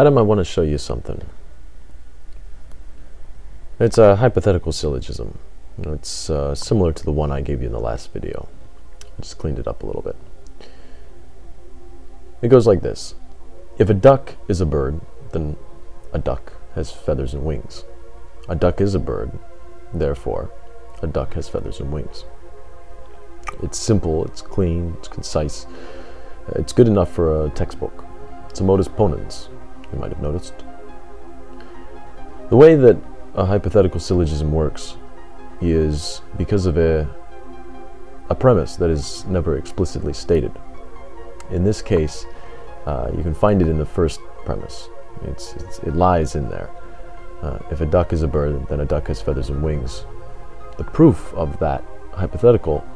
Adam, I want to show you something. It's a hypothetical syllogism. It's similar to the one I gave you in the last video. I just cleaned it up a little bit. It goes like this. If a duck is a bird, then a duck has feathers and wings. A duck is a bird, therefore a duck has feathers and wings. It's simple, it's clean, it's concise. It's good enough for a textbook. It's a modus ponens, you might have noticed. The way that a hypothetical syllogism works is because of a premise that is never explicitly stated. In this case, you can find it in the first premise. It lies in there. If a duck is a bird, then a duck has feathers and wings. The proof of that hypothetical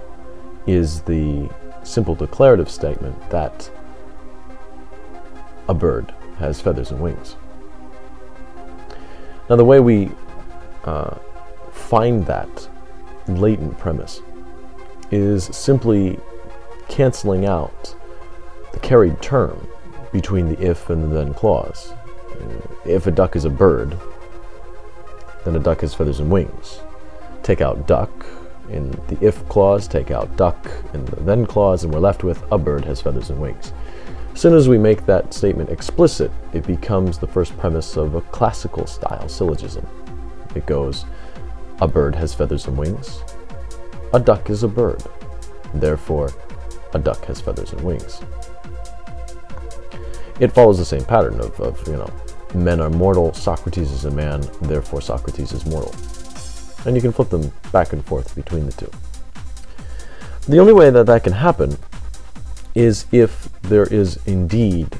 is the simple declarative statement that a bird has feathers and wings. Now, the way we find that latent premise is simply canceling out the carried term between the if and the then clause. If a duck is a bird, then a duck has feathers and wings. Take out duck in the if clause, take out duck in the then clause, and we're left with a bird has feathers and wings. As soon as we make that statement explicit, it becomes the first premise of a classical style syllogism. It goes, a bird has feathers and wings. A duck is a bird. Therefore, a duck has feathers and wings. It follows the same pattern of men are mortal, Socrates is a man, therefore Socrates is mortal. And you can flip them back and forth between the two. The only way that that can happen is if there is indeed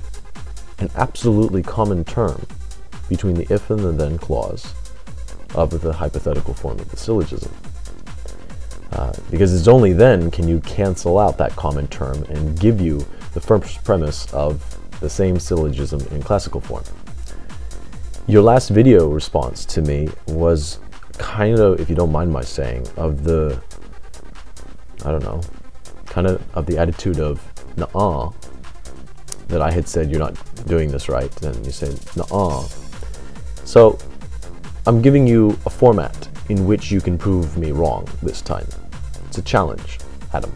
an absolutely common term between the if and the then clause of the hypothetical form of the syllogism. Because it's only then can you cancel out that common term and give you the first premise of the same syllogism in classical form. Your last video response to me was kind of, if you don't mind my saying, of the, kind of the attitude of nuh-uh, that I had said you're not doing this right, and you said nuh-uh. So I'm giving you a format in which you can prove me wrong this time. It's a challenge, Adam.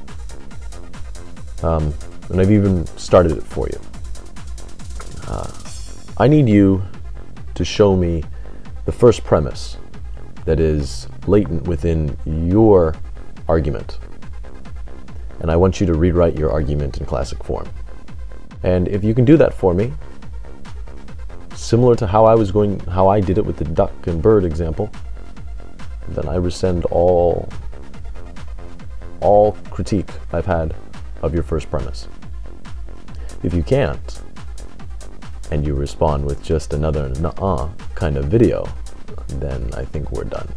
And I've even started it for you. I need you to show me the first premise that is latent within your argument. And I want you to rewrite your argument in classic form. And if you can do that for me, similar to how I did it with the duck and bird example, then I rescind all critique I've had of your first premise. If you can't, and you respond with just another nuh-uh kind of video, then I think we're done.